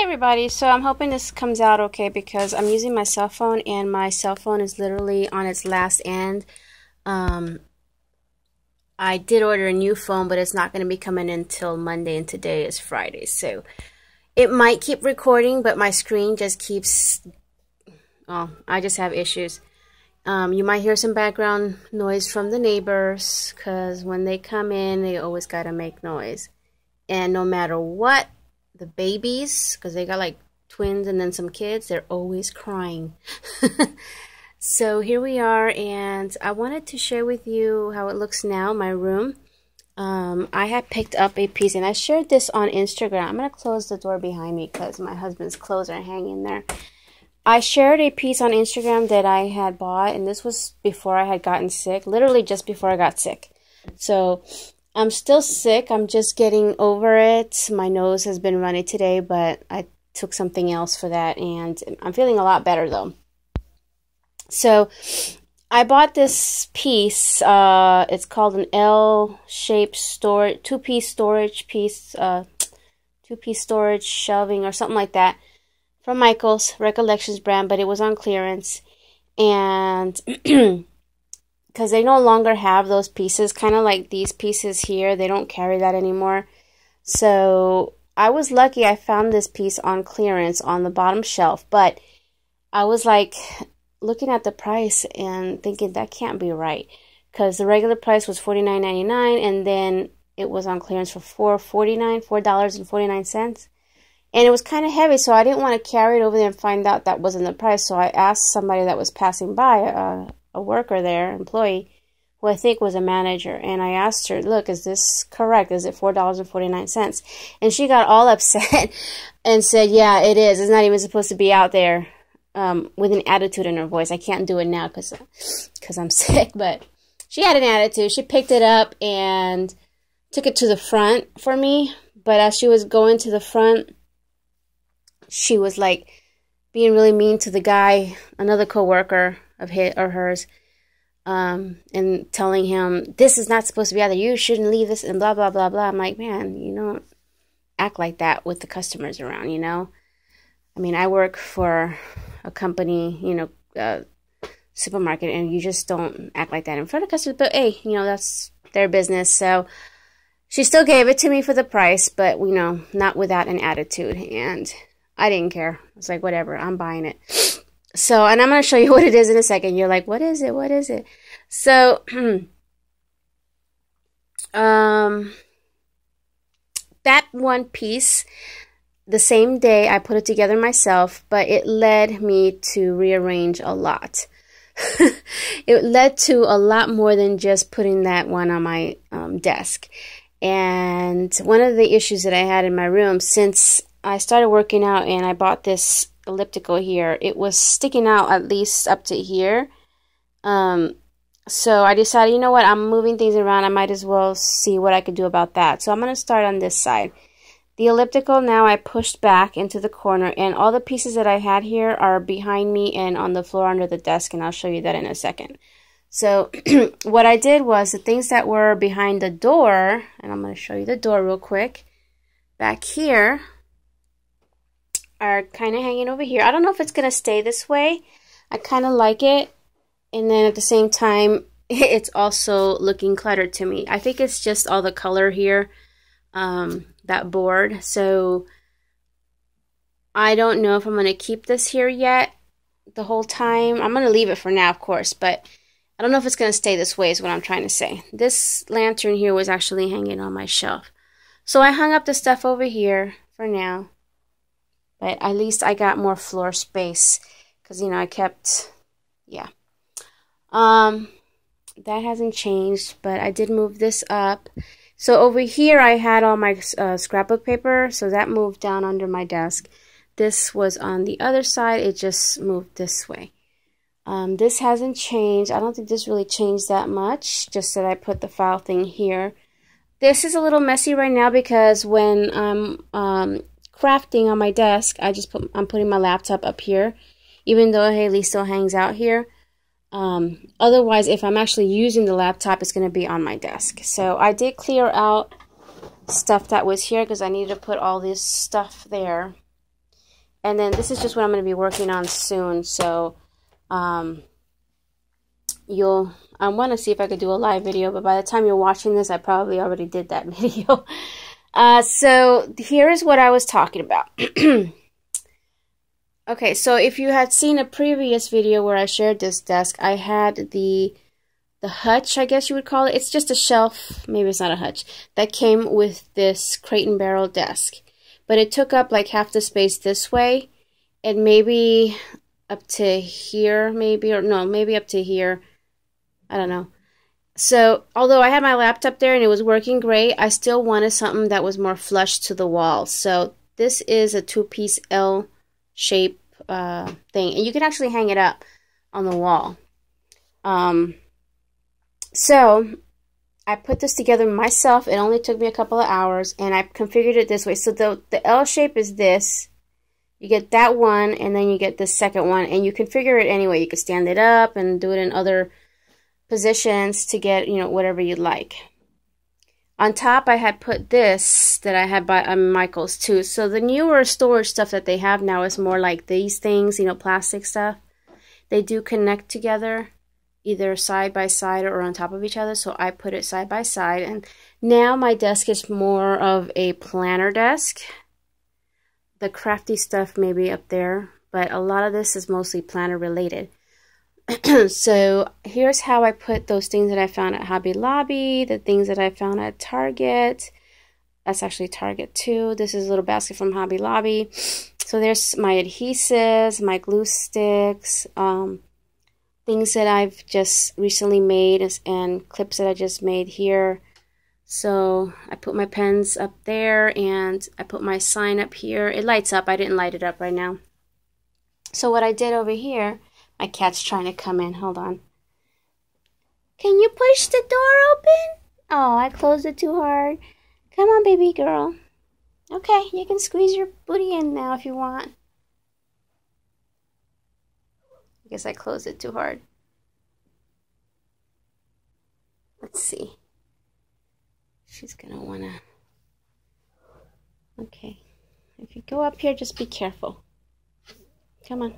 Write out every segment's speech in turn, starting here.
everybody, so I'm hoping this comes out okay because I'm using my cell phone and my cell phone is literally on its last end. I did order a new phone, but it's not going to be coming in until Monday, and today is Friday, so it might keep recording, but my screen just keeps, oh, I just have issues. You might hear some background noise from the neighbors because when they come in, they always got to make noise. And no matter what, the babies, because they got like twins and then some kids, they're always crying. So here we are, and I wanted to share with you how it looks now, my room. I had picked up a piece, and I shared this on Instagram. I'm going to close the door behind me because my husband's clothes are hanging there. I shared a piece on Instagram that I had bought, and this was before I had gotten sick, literally just before I got sick. So I'm still sick. I'm just getting over it. My nose has been runny today, but I took something else for that, and I'm feeling a lot better though. So I bought this piece. It's called an L-shaped storage, two-piece storage piece, two-piece storage shelving or something like that, from Michael's Recollections brand, but it was on clearance. And because they no longer have those pieces, kind of like these pieces here, they don't carry that anymore. So I was lucky I found this piece on clearance on the bottom shelf, but I was like looking at the price and thinking that can't be right, because the regular price was $49.99 and then it was on clearance for $4.49. And it was kind of heavy, so I didn't want to carry it over there and find out that wasn't the price. So I asked somebody that was passing by, a worker there, employee, who I think was a manager. And I asked her, look, is this correct? Is it $4.49? And she got all upset and said, yeah, it is. It's not even supposed to be out there, with an attitude in her voice. I can't do it now because I'm sick. But she had an attitude. She picked it up and took it to the front for me. But as she was going to the front, she was like being really mean to the guy, another coworker of his or hers, and telling him, this is not supposed to be out there, you shouldn't leave this, and blah blah blah blah. I'm like, man, you don't act like that with the customers around, you know. I mean, I work for a company, you know, supermarket, and you just don't act like that in front of customers. But hey, you know, that's their business. So she still gave it to me for the price, but you know, not without an attitude. And I didn't care. I was like, whatever, I'm buying it. So, and I'm going to show you what it is in a second. You're like, what is it? What is it? So, that one piece, the same day I put it together myself, but it led me to rearrange a lot. It led to a lot more than just putting that one on my desk. And one of the issues that I had in my room, since I started working out and I bought this elliptical here, it was sticking out at least up to here. So I decided, you know what, I'm moving things around, I might as well see what I could do about that. So I'm going to start on this side. The elliptical now I pushed back into the corner, and all the pieces that I had here are behind me and on the floor under the desk, and I'll show you that in a second. So what I did was the things that were behind the door, and I'm going to show you the door real quick, back here are kind of hanging over here. I don't know if it's going to stay this way. I kind of like it. And then at the same time, it's also looking cluttered to me. I think it's just all the color here, that board. So I don't know if I'm going to keep this here yet the whole time. I'm going to leave it for now, of course, but I don't know if it's going to stay this way is what I'm trying to say. This lantern here was actually hanging on my shelf. So I hung up the stuff over here for now. But at least I got more floor space because, you know, I kept, yeah. That hasn't changed, but I did move this up. So over here I had all my scrapbook paper, so that moved down under my desk. This was on the other side. It just moved this way. This hasn't changed. I don't think this really changed that much, just that I put the file thing here. This is a little messy right now because when I'm crafting on my desk, I'm putting my laptop up here, even though Haley still hangs out here. Otherwise, if I'm actually using the laptop, it's going to be on my desk. So I did clear out stuff that was here because I needed to put all this stuff there. And then this is just what I'm going to be working on soon. So I want to see if I could do a live video, but by the time you're watching this, I probably already did that video. So here is what I was talking about. Okay, so if you had seen a previous video where I shared this desk, I had the hutch, I guess you would call it. It's just a shelf, maybe it's not a hutch, that came with this crate and barrel desk. But it took up like half the space this way, and maybe up to here, maybe, or no, maybe up to here. I don't know. So, although I had my laptop there and it was working great, I still wanted something that was more flush to the wall. So, this is a two-piece L shape thing, and you can actually hang it up on the wall. So I put this together myself. It only took me a couple of hours, and I configured it this way. So the L shape is this. You get that one, and then you get the second one, and you configure it anyway. You can stand it up and do it in other positions to get, you know, whatever you like. On top, I had put this that I had by Michael's too. So the newer storage stuff that they have now is more like these things, you know, plastic stuff. They do connect together, either side by side or on top of each other. So I put it side by side, and now my desk is more of a planner desk. The crafty stuff may be up there, but a lot of this is mostly planner related. So here's how I put those things that I found at Hobby Lobby, the things that I found at Target. That's actually Target too. This is a little basket from Hobby Lobby. So there's my adhesives, my glue sticks, things that I've just recently made, and clips that I just made here. So I put my pens up there, and I put my sign up here. It lights up. I didn't light it up right now. So what I did over here, my cat's trying to come in. Hold on. Can you push the door open? Oh, I closed it too hard. Come on, baby girl. Okay, you can squeeze your booty in now if you want. I guess I closed it too hard. Let's see. She's gonna wanna... Okay. If you go up here, just be careful. Come on.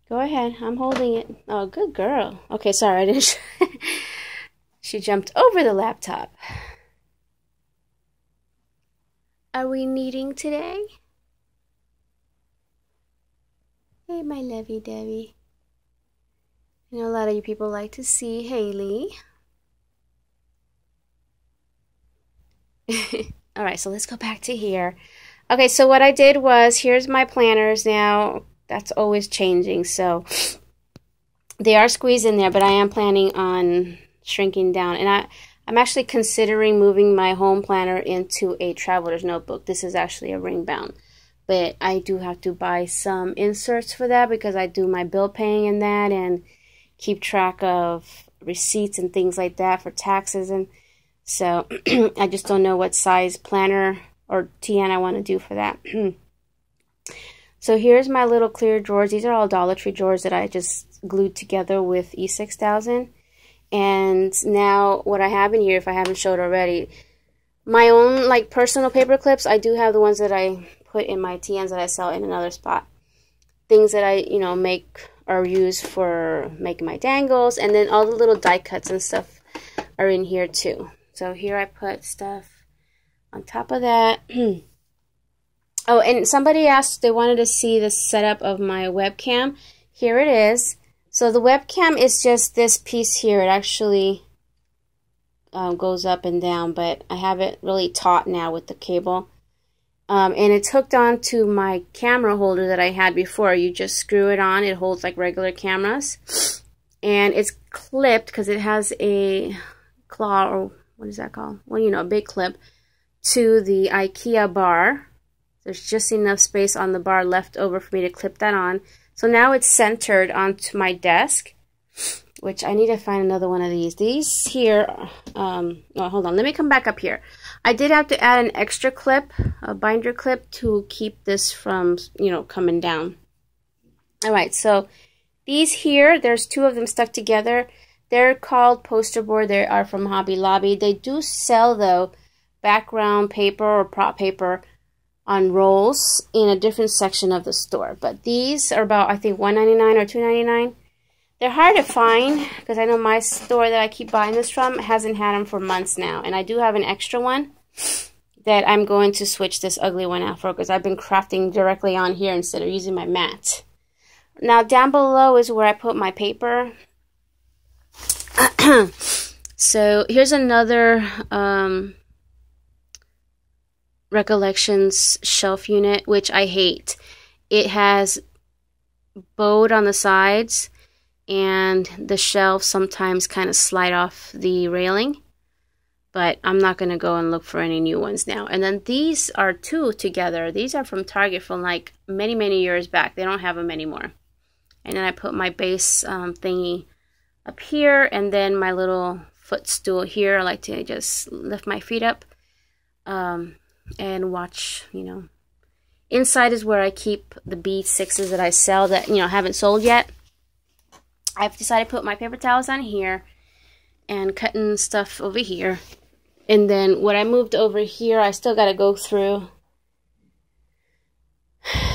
Go ahead. I'm holding it. Oh, good girl. Okay, sorry, I didn't... She jumped over the laptop. Are we kneading today? Hey, my lovey-dovey. I know a lot of you people like to see Haley. Alright, so let's go back to here. Okay, so what I did was, here's my planners now. That's always changing, so they are squeezed in there, but I am planning on shrinking down. And I'm actually considering moving my home planner into a traveler's notebook. This is actually a ring bound. But I do have to buy some inserts for that because I do my bill paying in that and keep track of receipts and things like that for taxes. And so I just don't know what size planner or TN I want to do for that. So here's my little clear drawers. These are all Dollar Tree drawers that I just glued together with E6000. And now what I have in here, if I haven't showed already, my own like personal paper clips. I do have the ones that I put in my TNs that I sell in another spot. Things that I, you know, make or use for making my dangles. And then all the little die cuts and stuff are in here too. So here I put stuff on top of that. Oh, and somebody asked, they wanted to see the setup of my webcam. Here it is. So the webcam is just this piece here. It actually goes up and down, but I have it really taut now with the cable. And it's hooked on to my camera holder that I had before. You just screw it on. It holds like regular cameras. And it's clipped because it has a claw, or what is that called? Well, you know, a big clip to the IKEA bar. There's just enough space on the bar left over for me to clip that on. So now it's centered onto my desk, which I need to find another one of these. These here, oh, hold on, let me come back up here. I did have to add an extra clip, a binder clip, to keep this from, you know, coming down. All right, so these here, there's two of them stuck together. They're called poster board. They are from Hobby Lobby. They do sell, though, background paper or prop paper on rolls in a different section of the store. But these are about, I think, $1.99 or $2.99. They're hard to find because I know my store that I keep buying this from hasn't had them for months now. And I do have an extra one that I'm going to switch this ugly one out for because I've been crafting directly on here instead of using my mat. Now down below is where I put my paper. So here's another Recollections shelf unit, which I hate. It has bowed on the sides and the shelves sometimes kind of slide off the railing, but I'm not going to go and look for any new ones now. And then these are two together. These are from Target from like many years back. They don't have them anymore. And then I put my base thingy up here, and then my little footstool here. I like to just lift my feet up and watch, you know. Inside is where I keep the B6s that I sell that, you know, haven't sold yet. I've decided to put my paper towels on here and cutting stuff over here. And then what I moved over here, I still got to go through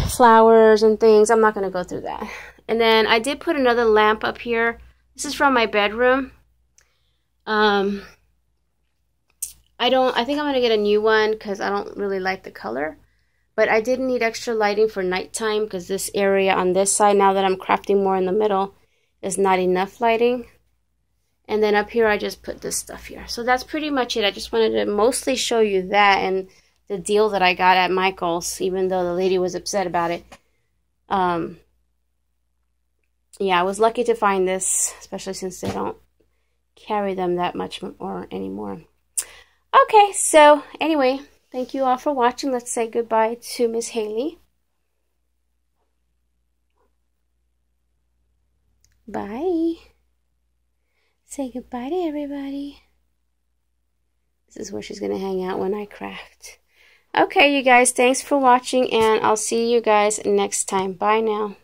flowers and things. I'm not going to go through that. And then I did put another lamp up here. This is from my bedroom. I think I'm going to get a new one because I don't really like the color. But I did need extra lighting for nighttime because this area on this side, now that I'm crafting more in the middle, is not enough lighting. And then up here, I just put this stuff here. So that's pretty much it. I just wanted to mostly show you that and the deal that I got at Michael's, even though the lady was upset about it. Yeah, I was lucky to find this, especially since they don't carry them that much or anymore. Okay, so anyway, thank you all for watching. Let's say goodbye to Miss Haley. Bye. Say goodbye to everybody. This is where she's going to hang out when I craft. Okay, you guys, thanks for watching, and I'll see you guys next time. Bye now.